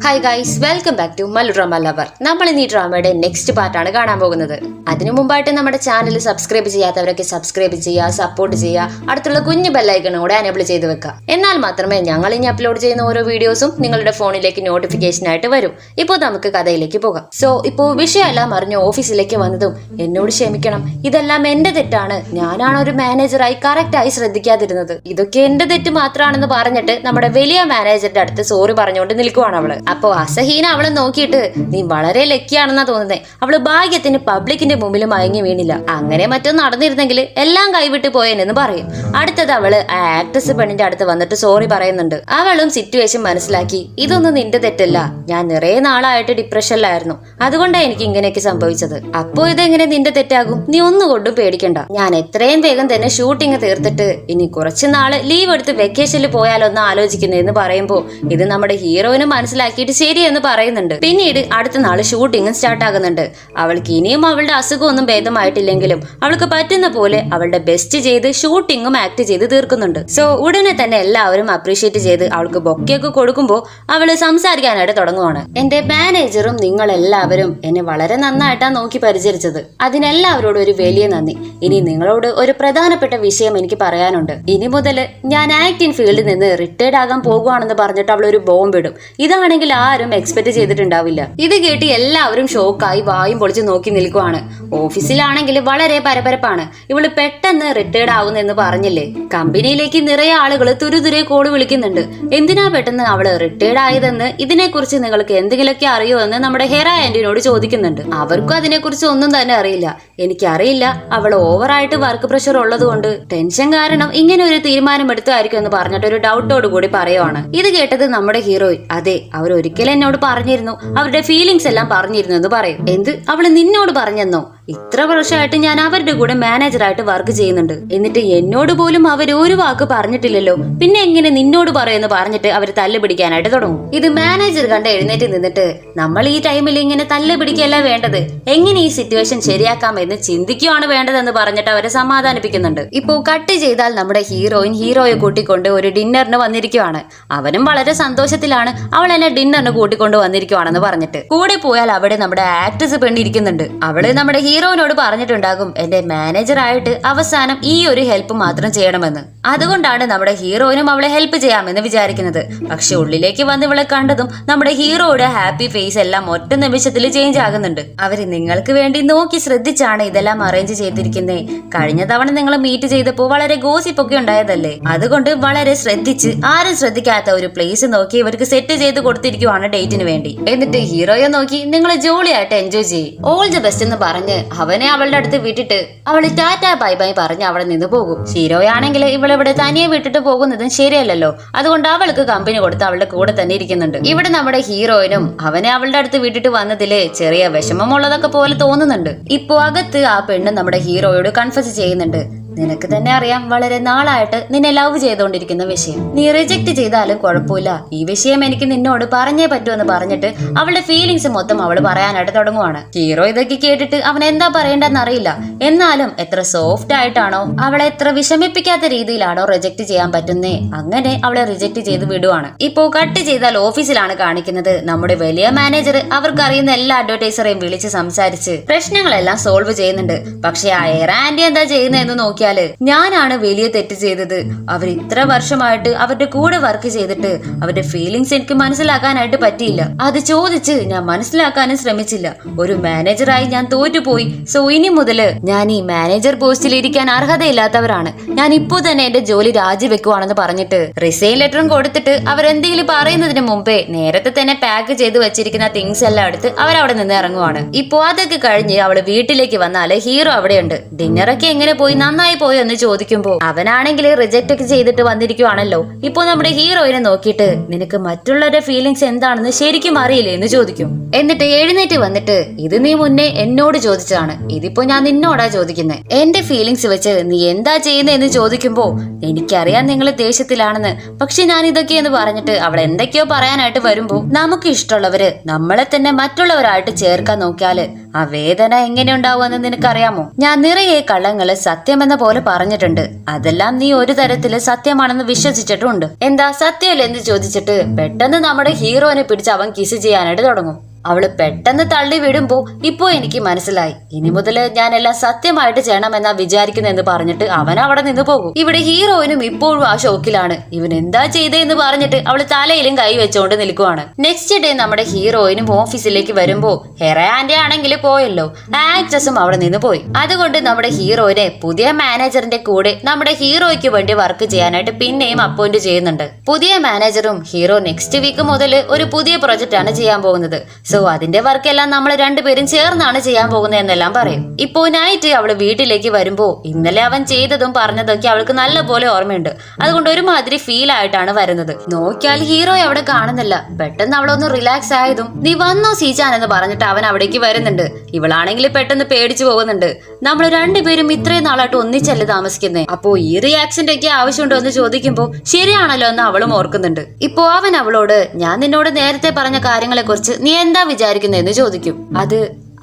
Hi guys, welcome back to Mallu drama lover. നമ്മൾ ഇന്ന് ഈ ഡ്രാമയുടെ നെക്സ്റ്റ് പാർട്ടാണ് കാണാൻ പോകുന്നത്. അതിനു മുമ്പായിട്ട് നമ്മുടെ ചാനൽ സബ്സ്ക്രൈബ് ചെയ്യാത്തവരൊക്കെ സബ്സ്ക്രൈബ് ചെയ്യുക, സപ്പോർട്ട് ചെയ്യുക, അടുത്തുള്ള കുഞ്ഞു ബെല്ലൈക്കണും കൂടെ എനേബിൾ ചെയ്ത് വെക്കുക. എന്നാൽ മാത്രമേ ഞങ്ങൾ ഇനി അപ്ലോഡ് ചെയ്യുന്ന ഓരോ വീഡിയോസും നിങ്ങളുടെ ഫോണിലേക്ക് നോട്ടിഫിക്കേഷൻ ആയിട്ട് വരും. ഇപ്പോൾ നമുക്ക് കഥയിലേക്ക് പോകാം. ഇപ്പോൾ വിഷയമെല്ലാം അറിഞ്ഞ് ഓഫീസിലേക്ക് വന്നതും എന്നോട് ക്ഷമിക്കണം, ഇതെല്ലാം എന്റെ തെറ്റാണ്, ഞാനാണ് ഒരു മാനേജറായി കറക്റ്റായി ശ്രദ്ധിക്കാതിരുന്നത്, ഇതൊക്കെ എന്റെ തെറ്റ് മാത്രമാണെന്ന് പറഞ്ഞിട്ട് നമ്മുടെ വലിയ മാനേജറിന്റെ അടുത്ത് സോറി പറഞ്ഞുകൊണ്ട് നിൽക്കുവാണ് അവള്. അപ്പോ അസഹീന അവളെ നോക്കിയിട്ട് നീ വളരെ ലക്കിയാണെന്നാ തോന്നുന്നേ, അവള് ഭാഗ്യത്തിന് പബ്ലിക്കിന്റെ മുമ്പിൽ മയങ്ങി വീണില്ല, അങ്ങനെ മറ്റൊന്നും നടന്നിരുന്നെങ്കിൽ എല്ലാം കൈവിട്ട് പോയെന്ന് പറയും. അടുത്തത് അവള് ആ ആക്ട്രസ് പെണ്ണിന്റെ അടുത്ത് വന്നിട്ട് സോറി പറയുന്നുണ്ട്. അവളും സിറ്റുവേഷൻ മനസ്സിലാക്കി, ഇതൊന്നും നിന്റെ തെറ്റല്ല, ഞാൻ നിറയെ നാളായിട്ട് ഡിപ്രഷനിലായിരുന്നു, അതുകൊണ്ടാണ് എനിക്ക് ഇങ്ങനെയൊക്കെ സംഭവിച്ചത്. അപ്പോ ഇതെങ്ങനെ നിന്റെ തെറ്റാകും, നീ ഒന്നുകൊണ്ടും പേടിക്കണ്ട, ഞാൻ എത്രയും വേഗം തന്നെ ഷൂട്ടിംഗ് തീർത്തിട്ട് ഇനി കുറച്ചു നാള് ലീവ് എടുത്ത് വെക്കേഷനിൽ പോയാലൊന്ന് ആലോചിക്കുന്നതെന്ന് പറയുമ്പോ ഇത് നമ്മുടെ ഹീറോയിന് മനസ്സിലാക്കിയിട്ട് ശരിയെന്ന് പറയുന്നുണ്ട്. പിന്നീട് അടുത്ത നാള് ഷൂട്ടിംഗ് സ്റ്റാർട്ട് ആകുന്നുണ്ട്. അവൾക്ക് ഇനിയും അവളുടെ അസുഖമൊന്നും ഭേദമായിട്ടില്ലെങ്കിലും അവൾക്ക് പറ്റുന്ന പോലെ അവളുടെ ബെസ്റ്റ് ചെയ്ത് ഷൂട്ടിങ്ങും ആക്ട് ചെയ്ത് തീർക്കുന്നുണ്ട്. ഉടനെ തന്നെ എല്ലാവരും അപ്രീഷിയേറ്റ് ചെയ്ത് അവൾക്ക് ബൊക്കെയൊക്കെ കൊടുക്കുമ്പോൾ അവള് സംസാരിക്കാനായിട്ട് തുടങ്ങുവാണ്. എന്റെ മാനേജറും നിങ്ങൾ എല്ലാവരും എന്നെ വളരെ നന്നായിട്ടാണ് നോക്കി പരിചരിച്ചത്, അതിനെല്ലാവരോടും ഒരു വലിയ നന്ദി. ഇനി നിങ്ങളോട് ഒരു പ്രധാനപ്പെട്ട വിഷയം എനിക്ക് പറയാനുണ്ട്. ഇനി മുതൽ ഞാൻ ആക്ടിംഗ് ഫീൽഡിൽ നിന്ന് റിട്ടയർഡ് ആകാൻ പോകുവാണെന്ന് പറഞ്ഞിട്ട് അവൾ ഒരു ബോംബിടും. ഇതാണെങ്കിൽ ആരും എക്സ്പെക്ട് ചെയ്തിട്ടുണ്ടാവില്ല. ഇത് കേട്ട് എല്ലാവരും ഷോക്കായി വായും പൊളിച്ച് നോക്കി നിൽക്കുവാണ്. ഓഫീസിലാണെങ്കിൽ വളരെ പരപരപ്പാണ്. ഇവള് പെട്ടെന്ന് റിട്ടയർഡ് ആവുന്നെന്ന് പറഞ്ഞില്ലേ, കമ്പനിയിലേക്ക് നിറയെ ആളുകൾ തുരുതുരെ കോള് വിളിക്കുന്നുണ്ട്. എന്തിനാ പെട്ടെന്ന് അവള് റിട്ടയർഡ് ആയതെന്ന്, ഇതിനെക്കുറിച്ച് നിങ്ങൾക്ക് എന്തെങ്കിലുമൊക്കെ അറിയോ എന്ന് നമ്മുടെ ഹെറ ആന്റിനോട് ചോദിക്കുന്നുണ്ട്. അവർക്കും അതിനെക്കുറിച്ച് ഒന്നും തന്നെ അറിയില്ല. എനിക്കറിയില്ല, അവൾ ഓവറായിട്ട് വർക്ക് പ്രഷർ ഉള്ളത് കൊണ്ട് ടെൻഷൻ കാരണം ഇങ്ങനെ ഒരു തീരുമാനം എടുത്തായിരിക്കും എന്ന് പറഞ്ഞിട്ട് ഒരു ഡൗട്ടോട് കൂടി പറയുവാണ്. ഇത് കേട്ടത് നമ്മുടെ ഹീറോയിൻ, അതെ അവർ ഒരിക്കലും എന്നോട് പറഞ്ഞിരുന്നു, അവരുടെ ഫീലിങ്സ് എല്ലാം പറഞ്ഞിരുന്നു എന്ന് പറയും. എന്ത്, അവള് നിന്നോട് പറഞ്ഞെന്നോ? ഇത്ര വർഷമായിട്ട് ഞാൻ അവരുടെ കൂടെ മാനേജറായിട്ട് വർക്ക് ചെയ്യുന്നുണ്ട്, എന്നിട്ട് എന്നോട് പോലും അവർ ഒരു വാക്ക് പറഞ്ഞിട്ടില്ലല്ലോ, പിന്നെ എങ്ങനെ നിന്നോട് പറയുമെന്ന് പറഞ്ഞിട്ട് അവർ തല്ല് പിടിക്കാനായിട്ട് തുടങ്ങും. ഇത് മാനേജർ കണ്ട് എഴുന്നേറ്റ് നിന്നിട്ട്, നമ്മൾ ഈ ടൈമിൽ ഇങ്ങനെ തല്ല് പിടിക്കല്ല വേണ്ടത്, എങ്ങനെ ഈ സിറ്റുവേഷൻ ശരിയാക്കാം എന്ന് ചിന്തിക്കുകയാണ് വേണ്ടതെന്ന് പറഞ്ഞിട്ട് അവരെ സമാധാനിപ്പിക്കുന്നുണ്ട്. ഇപ്പോ കട്ട് ചെയ്താൽ നമ്മുടെ ഹീറോയിൻ ഹീറോയെ കൂട്ടിക്കൊണ്ട് ഒരു ഡിന്നറിന് വന്നിരിക്കുവാണ്. അവനും വളരെ സന്തോഷത്തിലാണ്, അവൾ എന്നെ ഡിന്നറിന് കൂട്ടിക്കൊണ്ട് വന്നിരിക്കുവാണെന്ന് പറഞ്ഞിട്ട്. കൂടെ പോയാൽ അവിടെ നമ്മുടെ ആക്ട്രസ് പെണ്ണിരിക്കുന്നുണ്ട്. അവള് നമ്മുടെ ഹീറോയിനോട് പറഞ്ഞിട്ടുണ്ടാകും, എന്റെ മാനേജറായിട്ട് അവസാനം ഈ ഒരു ഹെൽപ്പ് മാത്രം ചെയ്യണമെന്ന്. അതുകൊണ്ടാണ് നമ്മുടെ ഹീറോയിനും അവളെ ഹെൽപ്പ് ചെയ്യാമെന്ന് വിചാരിക്കുന്നത്. പക്ഷെ ഉള്ളിലേക്ക് വന്ന് ഇവളെ കണ്ടതും നമ്മുടെ ഹീറോയുടെ ഹാപ്പി ഫേസ് എല്ലാം ഒറ്റ നിമിഷത്തിൽ ചേഞ്ച് ആകുന്നുണ്ട്. അവര് നിങ്ങൾക്ക് വേണ്ടി നോക്കി ശ്രദ്ധിച്ചാണ് ഇതെല്ലാം അറേഞ്ച് ചെയ്തിരിക്കുന്നേ. കഴിഞ്ഞ തവണ നിങ്ങൾ മീറ്റ് ചെയ്തപ്പോൾ വളരെ ഗോസിപ്പൊക്കെ ഉണ്ടായതല്ലേ, അതുകൊണ്ട് വളരെ ശ്രദ്ധിച്ച് ആരും ശ്രദ്ധിക്കാത്ത ഒരു പ്ലേസ് നോക്കി ഇവർക്ക് സെറ്റ് ചെയ്ത് കൊടുത്തിരിക്കുവാണ് ഡേറ്റിന് വേണ്ടി. എന്നിട്ട് ഹീറോയെ നോക്കി നിങ്ങൾ ജോളിയായിട്ട് എൻജോയ് ചെയ്യും, ഓൾ ദി ബെസ്റ്റ് എന്ന് പറഞ്ഞ് അവനെ അവളുടെ അടുത്ത് വിട്ടിട്ട് അവള് ടാറ്റാ ബൈ ബൈ പറഞ്ഞ് അവിടെ നിന്ന് പോകും. ഹീറോയാണെങ്കിൽ ഇവളിവിടെ തനിയെ വിട്ടിട്ട് പോകുന്നതും ശരിയല്ലല്ലോ, അതുകൊണ്ട് അവൾക്ക് കമ്പനി കൊടുത്ത് അവളുടെ കൂടെ തന്നെ ഇരിക്കുന്നുണ്ട്. ഇവിടെ നമ്മുടെ ഹീറോയിനും അവനെ അവളുടെ അടുത്ത് വിട്ടിട്ട് വന്നതില് ചെറിയ വിഷമമുള്ളതൊക്കെ പോലെ തോന്നുന്നുണ്ട്. ഇപ്പോ അകത്ത് ആ പെണ്ണ് നമ്മുടെ ഹീറോയോട് കൺഫസ് ചെയ്യുന്നുണ്ട്, നിനക്ക് തന്നെ അറിയാം വളരെ നാളായിട്ട് നിന്നെ ലവ് ചെയ്തോണ്ടിരിക്കുന്ന വിഷയം, നീ റിജക്ട് ചെയ്താലും കുഴപ്പമില്ല, ഈ വിഷയം എനിക്ക് നിന്നോട് പറഞ്ഞേ പറ്റുമെന്ന് പറഞ്ഞിട്ട് അവളുടെ ഫീലിങ്സ് മൊത്തം അവള് പറയാനായിട്ട് തുടങ്ങുവാണ്. ഹീറോ ഇതൊക്കെ കേട്ടിട്ട് അവൻ എന്താ പറയേണ്ടെന്ന് അറിയില്ല. എന്നാലും എത്ര സോഫ്റ്റ് ആയിട്ടാണോ, അവളെ എത്ര വിഷമിപ്പിക്കാത്ത രീതിയിലാണോ റിജക്ട് ചെയ്യാൻ പറ്റുന്നേ, അങ്ങനെ അവളെ റിജക്ട് ചെയ്ത് വിടുവാണ്. ഇപ്പോ കട്ട് ചെയ്താൽ ഓഫീസിലാണ് കാണിക്കുന്നത്. നമ്മുടെ വലിയ മാനേജർ അവർക്കറിയുന്ന എല്ലാ അഡ്വർടൈസറെയും വിളിച്ച് സംസാരിച്ച് പ്രശ്നങ്ങളെല്ലാം സോൾവ് ചെയ്യുന്നുണ്ട്. പക്ഷെ ആ ഹെറ ആന്റി എന്താ ചെയ്യുന്നതെന്ന് നോക്കി, ഞാനാണ് വലിയ തെറ്റ് ചെയ്തത്, അവർ ഇത്ര വർഷമായിട്ട് അവരുടെ കൂടെ വർക്ക് ചെയ്തിട്ട് അവരുടെ ഫീലിങ്സ് എനിക്ക് മനസ്സിലാക്കാനായിട്ട് പറ്റിയില്ല, അത് ചോദിച്ച് ഞാൻ മനസ്സിലാക്കാനും ശ്രമിച്ചില്ല, ഒരു മാനേജറായി ഞാൻ തോറ്റുപോയി. ഇനി മുതല് ഞാൻ ഈ മാനേജർ പോസ്റ്റിൽ ഇരിക്കാൻ അർഹതയില്ലാത്തവരാണ്, ഞാൻ ഇപ്പോ തന്നെ എന്റെ ജോലി രാജിവെക്കുവാണെന്ന് പറഞ്ഞിട്ട് റിസൈൻ ലെറ്ററും കൊടുത്തിട്ട് അവരെന്തെങ്കിലും പറയുന്നതിന് മുമ്പേ നേരത്തെ തന്നെ പാക്ക് ചെയ്ത് വെച്ചിരിക്കുന്ന തിങ്സ് എല്ലാം എടുത്ത് അവരവിടെ നിന്ന് ഇറങ്ങുവാണ്. ഇപ്പോ അതൊക്കെ കഴിഞ്ഞ് അവള് വീട്ടിലേക്ക് വന്നാല് ഹീറോ അവിടെയുണ്ട്. ഡിന്നറൊക്കെ എങ്ങനെ പോയി, നന്നായി പോയോ എന്ന് ചോദിക്കുമ്പോ അവനാണെങ്കിൽ റിജക്ട് ഒക്കെ ചെയ്തിട്ട് വന്നിരിക്കുവാണല്ലോ. ഇപ്പൊ നമ്മുടെ ഹീറോയിനെ നോക്കിയിട്ട് നിനക്ക് മറ്റുള്ളവരുടെ ഫീലിങ്സ് എന്താണെന്ന് ശരിക്കും അറിയില്ലേ എന്ന് ചോദിക്കും. എന്നിട്ട് എഴുന്നേറ്റ് വന്നിട്ട്, ഇത് നീ മുന്നേ എന്നോട് ചോദിച്ചതാണ്, ഇതിപ്പോ ഞാൻ നിന്നോടാ ചോദിക്കുന്നത്, എന്റെ ഫീലിങ്സ് വെച്ച് നീ എന്താ ചെയ്യുന്നതെന്ന് ചോദിക്കുമ്പോ എനിക്കറിയാം നിങ്ങൾ ദേഷ്യത്തിലാണെന്ന്, പക്ഷെ ഞാൻ ഇതൊക്കെയെന്ന് പറഞ്ഞിട്ട് അവൾ എന്തൊക്കെയോ പറയാനായിട്ട് വരുമ്പോ നമുക്ക് ഇഷ്ടമുള്ളവര് നമ്മളെ തന്നെ മറ്റുള്ളവരായിട്ട് ചേർക്കാൻ നോക്കിയാല് ആ വേദന എങ്ങനെയുണ്ടാവുമെന്ന് നിനക്കറിയാമോ? ഞാൻ നിറയെ കള്ളങ്ങള് സത്യമെന്ന പോലെ പറഞ്ഞിട്ടുണ്ട്. അതെല്ലാം നീ ഒരു തരത്തില് സത്യമാണെന്ന് വിശ്വസിച്ചിട്ടുണ്ട്. എന്താ സത്യമല്ലേ എന്ന് ചോദിച്ചിട്ട് പെട്ടെന്ന് നമ്മുടെ ഹീറോനെ പിടിച്ച് അവൻ കിസ് ചെയ്യാനായിട്ട് തുടങ്ങും. അവള് പെട്ടെന്ന് തള്ളി വിടുമ്പോ ഇപ്പോ എനിക്ക് മനസ്സിലായി, ഇനി മുതല് ഞാൻ എല്ലാം സത്യമായിട്ട് ചെയ്യണമെന്നാ വിചാരിക്കുന്നെന്ന് പറഞ്ഞിട്ട് അവൻ അവിടെ നിന്ന് പോകും. ഇവിടെ ഹീറോയിനും ഇപ്പോഴും ആ ഷോക്കിലാണ്. ഇവൻ എന്താ ചെയ്തേന്ന് പറഞ്ഞിട്ട് അവള് തലയിലും കൈ വെച്ചോണ്ട് നിൽക്കുവാണ്. നെക്സ്റ്റ് ഡേ നമ്മുടെ ഹീറോയിനും ഓഫീസിലേക്ക് വരുമ്പോ ഹെറാന്റെ ആണെങ്കിൽ പോയല്ലോ, ആക്ട്രസും അവിടെ നിന്ന് പോയി. അതുകൊണ്ട് നമ്മുടെ ഹീറോയിനെ പുതിയ മാനേജറിന്റെ കൂടെ നമ്മുടെ ഹീറോയ്ക്ക് വേണ്ടി വർക്ക് ചെയ്യാനായിട്ട് പിന്നെയും അപ്പോയിന്റ് ചെയ്യുന്നുണ്ട്. പുതിയ മാനേജറും ഹീറോ നെക്സ്റ്റ് വീക്ക് മുതൽ ഒരു പുതിയ പ്രൊജക്റ്റ് ആണ് ചെയ്യാൻ പോകുന്നത്. സോ അതിന്റെ വർക്കെല്ലാം നമ്മൾ രണ്ടുപേരും ചേർന്നാണ് ചെയ്യാൻ പോകുന്നത് എന്നെല്ലാം പറയും. ഇപ്പോ നൈറ്റ് അവള് വീട്ടിലേക്ക് വരുമ്പോ ഇന്നലെ അവൻ ചെയ്തതും പറഞ്ഞതൊക്കെ അവൾക്ക് നല്ലപോലെ ഓർമ്മയുണ്ട്. അതുകൊണ്ട് ഒരുമാതിരി ഫീൽ ആയിട്ടാണ് വരുന്നത്. നോക്കിയാൽ ഹീറോ അവിടെ കാണുന്നില്ല. പെട്ടെന്ന് അവളൊന്ന് റിലാക്സ് ആയതും നീ വന്നോ സീച്ചാൻ എന്ന് പറഞ്ഞിട്ട് അവൻ അവിടേക്ക് വരുന്നുണ്ട്. ഇവളാണെങ്കിൽ പെട്ടെന്ന് പേടിച്ചു പോകുന്നുണ്ട്. നമ്മൾ രണ്ടുപേരും ഇത്രയും നാളായിട്ട് ഒന്നിച്ചല്ലേ താമസിക്കുന്നേ, അപ്പോ ഈ റിയാക്ഷന്റെ ഒക്കെ ആവശ്യമുണ്ടോ എന്ന് ചോദിക്കുമ്പോ ശരിയാണല്ലോ എന്ന് അവളും ഓർക്കുന്നുണ്ട്. ഇപ്പോ അവൻ അവളോട് ഞാൻ നിന്നോട് നേരത്തെ പറഞ്ഞ കാര്യങ്ങളെ കുറിച്ച് നീ എന്താ വിചാരിക്കുന്നതെന്ന് ചോദിക്കും.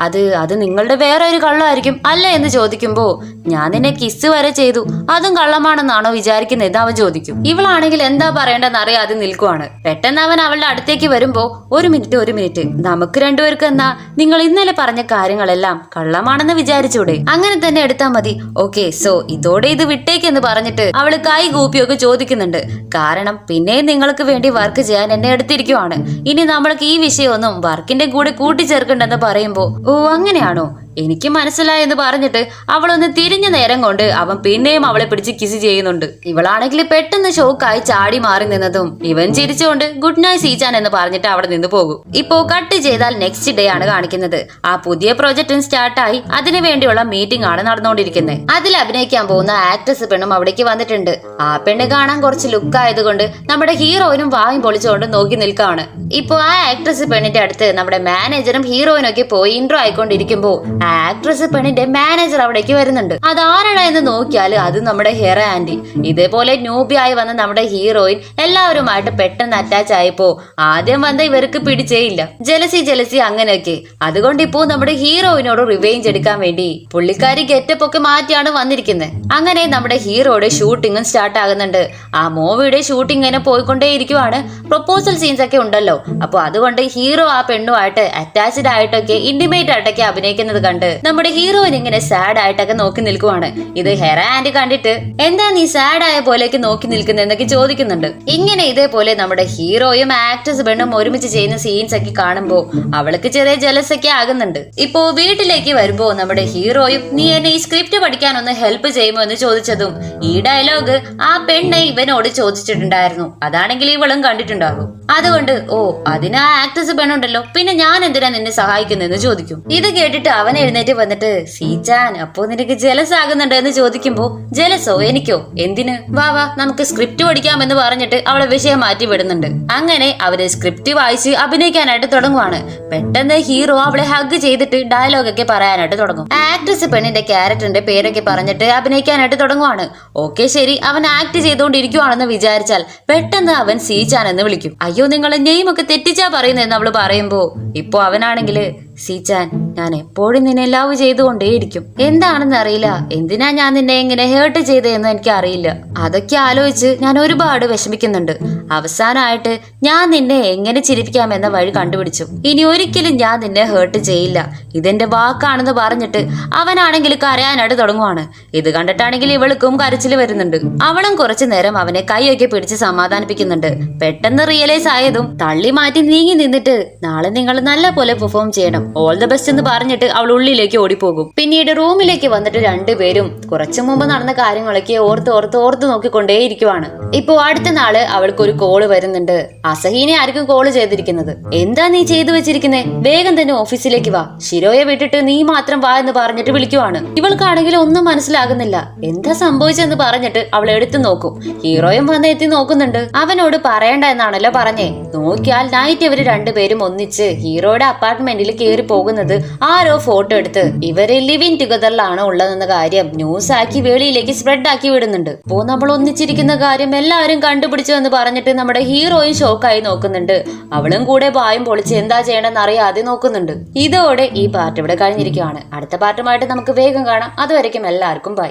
അത് നിങ്ങളുടെ വേറെ ഒരു കള്ളമായിരിക്കും അല്ല എന്ന് ചോദിക്കുമ്പോ ഞാൻ നിന്നെ കിസ് വരെ ചെയ്തു, അതും കള്ളമാണെന്നാണോ വിചാരിക്കുന്നത് അവൻ ചോദിക്കും. ഇവളാണെങ്കിൽ എന്താ പറയേണ്ടെന്ന് അറിയാതെ നിൽക്കുവാണ്. പെട്ടെന്ന് അവൻ അവളുടെ അടുത്തേക്ക് വരുമ്പോ ഒരു മിനിറ്റ് നമുക്ക് രണ്ടുപേർക്ക് എന്നാ നിങ്ങൾ ഇന്നലെ പറഞ്ഞ കാര്യങ്ങളെല്ലാം കള്ളമാണെന്ന് വിചാരിച്ചൂടെ, അങ്ങനെ തന്നെ എടുത്താ മതി. ഓക്കെ, സോ ഇതോടെ ഇത് വിട്ടേക്കെന്ന് പറഞ്ഞിട്ട് അവള് കൈ കൂപ്പിയൊക്കെ ചോദിക്കുന്നുണ്ട്. കാരണം പിന്നെയും നിങ്ങൾക്ക് വേണ്ടി വർക്ക് ചെയ്യാൻ എന്നെ എടുത്തിരിക്കുവാണ്. ഇനി നമ്മൾക്ക് ഈ വിഷയമൊന്നും വർക്കിന്റെ കൂടെ കൂട്ടിച്ചേർക്കണ്ടെന്ന് പറയുമ്പോ ഓ അങ്ങനെയാണോ, എനിക്ക് മനസ്സിലായെന്ന് പറഞ്ഞിട്ട് അവളൊന്ന് തിരിഞ്ഞ നേരം കൊണ്ട് അവൻ പിന്നെയും അവളെ പിടിച്ച് കിസ് ചെയ്യുന്നുണ്ട്. ഇവളാണെങ്കിൽ പെട്ടെന്ന് ഷോക്കായി ചാടി മാറി നിന്നതും ഇവൻ ചിരിച്ചുകൊണ്ട് ഗുഡ് നൈറ്റ് സീച്ചാൻ എന്ന് പറഞ്ഞിട്ട് അവിടെ നിന്ന് പോകും. ഇപ്പോ കട്ട് ചെയ്താൽ നെക്സ്റ്റ് ഡേ ആണ് കാണിക്കുന്നത്. ആ പുതിയ പ്രൊജക്റ്റും സ്റ്റാർട്ടായി അതിനു വേണ്ടിയുള്ള മീറ്റിംഗ് ആണ് നടന്നുകൊണ്ടിരിക്കുന്നത്. അതിൽ അഭിനയിക്കാൻ പോകുന്ന ആക്ട്രസ് പെണ്ണും അവിടേക്ക് വന്നിട്ടുണ്ട്. ആ പെണ്ണ് കാണാൻ കുറച്ച് ലുക്ക് ആയതുകൊണ്ട് നമ്മുടെ ഹീറോയിനും വായും പൊളിച്ചുകൊണ്ട് നോക്കി നിൽക്കാണ്. ഇപ്പോ ആ ആക്ട്രസ് പെണ്ണിന്റെ അടുത്ത് നമ്മുടെ മാനേജറും ഹീറോയിനും ഒക്കെ പോയി ഇൻട്രോ ആയിക്കൊണ്ടിരിക്കുമ്പോ ആക്ട്രസ് പെണ്ണിന്റെ മാനേജർ അവിടേക്ക് വരുന്നുണ്ട്. അതാരാണ് എന്ന് നോക്കിയാൽ അത് നമ്മുടെ ഹെറ ആന്റി. ഇതേപോലെ ന്യൂബിയായി വന്ന നമ്മുടെ ഹീറോയിൻ എല്ലാവരുമായിട്ട് പെട്ടെന്ന് അറ്റാച്ച് ആയപ്പോ ആദ്യം വന്ന ഇവർക്ക് പിടിച്ചേയില്ല. ജലസി അങ്ങനെയൊക്കെ. അതുകൊണ്ട് ഇപ്പോ നമ്മുടെ ഹീറോയിനോട് റിവെഞ്ച് എടുക്കാൻ വേണ്ടി പുള്ളിക്കാരി ഗെറ്റപ്പ് ഒക്കെ മാറ്റിയാണ് വന്നിരിക്കുന്നത്. അങ്ങനെ നമ്മുടെ ഹീറോയുടെ ഷൂട്ടിങ്ങും സ്റ്റാർട്ട് ആകുന്നുണ്ട്. ആ മൂവിയുടെ ഷൂട്ടിംഗ് ഇങ്ങനെ പോയിക്കൊണ്ടേയിരിക്കുവാണ്. പ്രൊപ്പോസൽ സീൻസ് ഒക്കെ ഉണ്ടല്ലോ, അപ്പൊ അതുകൊണ്ട് ഹീറോ ആ പെണ്ണുമായിട്ട് അറ്റാച്ച്ഡ് ആയിട്ടൊക്കെ ഇന്റിമേറ്റ് ആയിട്ടൊക്കെ അഭിനയിക്കുന്നത് കണ്ട് നമ്മുടെ ഹീറോയിൻ ഇങ്ങനെ സാഡ് ആയിട്ടൊക്കെ നോക്കി നിൽക്കുവാണ്. ഇത് ഹെറ ആന്റി കണ്ടിട്ട് എന്താ നീ സാഡ് ആയ പോലെയൊക്കെ നോക്കി നിൽക്കുന്നതെന്നൊക്കെ ചോദിക്കുന്നുണ്ട്. ഇങ്ങനെ ഇതേപോലെ നമ്മുടെ ഹീറോയും ആക്ട്രസ് പെണ്ണും ഒരുമിച്ച് ചെയ്യുന്ന സീൻസ് ഒക്കെ കാണുമ്പോ അവൾക്ക് ചെറിയ ജലസ് ഒക്കെ ആകുന്നുണ്ട്. ഇപ്പോ വീട്ടിലേക്ക് വരുമ്പോ നമ്മുടെ ഹീറോയും നീ എന്നെ ഈ സ്ക്രിപ്റ്റ് പഠിക്കാൻ ഒന്ന് ഹെൽപ്പ് ചെയ്യുമോ എന്ന് ചോദിച്ചതും ഈ ഡയലോഗ് ആ പെണ്ണ് ഇവനോട് ചോദിച്ചിട്ടുണ്ടായിരുന്നു. അതാണെങ്കിൽ ഇവളും കണ്ടിട്ടുണ്ടാകും. അതുകൊണ്ട് ഓ അതിന് ആ ആക്ട്രസ് പെണ്ണുണ്ടല്ലോ, പിന്നെ ഞാൻ എന്തിനാ നിന്നെ സഹായിക്കുന്നെന്ന് ചോദിക്കും. ഇത് കേട്ടിട്ട് അവൻ എഴുന്നേറ്റ് വന്നിട്ട് സീച്ചാൻ അപ്പോ നിനക്ക് ജലസ് ആകുന്നുണ്ട് എന്ന് ചോദിക്കുമ്പോ ജലസോ എനിക്കോ എന്തിന്, വാ നമുക്ക് സ്ക്രിപ്റ്റ് പഠിക്കാമെന്ന് പറഞ്ഞിട്ട് അവളെ വിഷയം മാറ്റി വിടുന്നുണ്ട്. അങ്ങനെ അവര് സ്ക്രിപ്റ്റ് വായിച്ച് അഭിനയിക്കാനായിട്ട് തുടങ്ങുവാണ്. പെട്ടെന്ന് ഹീറോ അവളെ ഹഗ് ചെയ്തിട്ട് ഡയലോഗ് ഒക്കെ പറയാനായിട്ട് തുടങ്ങും. ആക്ട്രസ് പെണ്ണിന്റെ ക്യാരക്ടറിന്റെ പേരൊക്കെ പറഞ്ഞിട്ട് അഭിനയിക്കാനായിട്ട് തുടങ്ങുവാണ്. ഓക്കെ ശരി, അവൻ ആക്ട് ചെയ്തുകൊണ്ടിരിക്കുവാണെന്ന് വിചാരിച്ചാൽ പെട്ടെന്ന് അവൻ സീച്ചാൻ എന്ന് വിളിക്കും. അയ്യോ നിങ്ങളെ നെയ്മൊക്കെ തെറ്റിച്ചാ പറയുന്നതെന്ന് അവള് പറയുമ്പോ ഇപ്പൊ അവനാണെങ്കില് സീച്ചാൻ ഞാൻ എപ്പോഴും നിന്നെ ലവ് ചെയ്തുകൊണ്ടേയിരിക്കും. എന്താണെന്ന് അറിയില്ല, എന്തിനാ ഞാൻ നിന്നെ എങ്ങനെ ഹേർട്ട് ചെയ്തതെന്ന് എനിക്ക് അറിയില്ല. അതൊക്കെ ആലോചിച്ച് ഞാൻ ഒരുപാട് വിഷമിക്കുന്നുണ്ട്. അവസാനമായിട്ട് ഞാൻ നിന്നെ എങ്ങനെ ചിരിപ്പിക്കാമെന്ന വഴി കണ്ടുപിടിച്ചു. ഇനി ഒരിക്കലും ഞാൻ നിന്നെ ഹേർട്ട് ചെയ്യില്ല, ഇതെന്റെ വാക്കാണെന്ന് പറഞ്ഞിട്ട് അവനാണെങ്കിൽ കരയാനായിട്ട് തുടങ്ങുവാണ്. ഇത് കണ്ടിട്ടാണെങ്കിൽ ഇവൾക്കും കരച്ചിൽ വരുന്നുണ്ട്. അവളും കുറച്ചു നേരം അവനെ കൈയൊക്കെ പിടിച്ച് സമാധാനിപ്പിക്കുന്നുണ്ട്. പെട്ടെന്ന് റിയലൈസ് ആയതും തള്ളി മാറ്റി നീങ്ങി നിന്നിട്ട് നാളെ നിങ്ങൾ നല്ല പോലെ പെർഫോം ചെയ്യണം, ഓൾ ദ ബെസ്റ്റ് എന്ന് പറഞ്ഞിട്ട് അവൾ ഉള്ളിലേക്ക് ഓടിപ്പോകും. പിന്നീട് റൂമിലേക്ക് വന്നിട്ട് രണ്ടുപേരും കുറച്ചു മുമ്പ് നടന്ന കാര്യങ്ങളൊക്കെ ഓർത്ത് നോക്കിക്കൊണ്ടേയിരിക്കുവാണ്. ഇപ്പോ അടുത്ത നാള് അവൾക്കൊരു കോള് വരുന്നുണ്ട്. അസഹീനെ ആയിരിക്കും കോള് ചെയ്തിരിക്കുന്നത്. എന്താ നീ ചെയ്തു വെച്ചിരിക്കുന്നേ, വേഗം തന്നെ ഓഫീസിലേക്ക് വാ, ഷിരോയെ വിട്ടിട്ട് നീ മാത്രം വാ എന്ന് പറഞ്ഞിട്ട് വിളിക്കുവാണ്. ഇവൾക്കാണെങ്കിൽ ഒന്നും മനസ്സിലാകുന്നില്ല. എന്താ സംഭവിച്ചെന്ന് പറഞ്ഞിട്ട് അവൾ എടുത്തു നോക്കും. ഹീറോയും വന്ന് എത്തി നോക്കുന്നുണ്ട്. അവനോട് പറയണ്ട എന്നാണല്ലോ പറഞ്ഞേ. നോക്കിയാൽ നൈറ്റ് ഇവര് രണ്ടുപേരും ഒന്നിച്ച് ഹീറോയുടെ അപ്പാർട്ട്മെന്റിൽ കയറി പോകുന്നത് ആരോ ഫോട്ടോ എടുത്ത് ഇവര് ലിവിങ് ടുഗദറിലാണ് ഉള്ളതെന്ന കാര്യം ന്യൂസ് ആക്കി വെളിയിലേക്ക് സ്പ്രെഡ് ആക്കി വിടുന്നുണ്ട്. അപ്പോ നമ്മൾ ഒന്നിച്ചിരിക്കുന്ന കാര്യം എല്ലാവരും കണ്ടുപിടിച്ചു എന്ന് പറഞ്ഞിട്ട് നമ്മുടെ ഹീറോയും ഷോക്കായി നോക്കുന്നുണ്ട്. അവളും കൂടെ വായും പൊളിച്ച് എന്താ ചെയ്യണമെന്ന് അറിയാതെ നോക്കുന്നുണ്ട്. ഇതോടെ ഈ പാർട്ട് ഇവിടെ കഴിഞ്ഞിരിക്കുകയാണ്. അടുത്ത പാർട്ടുമായിട്ട് നമുക്ക് വേഗം കാണാം. അതുവരയ്ക്കും എല്ലാവർക്കും ബൈ.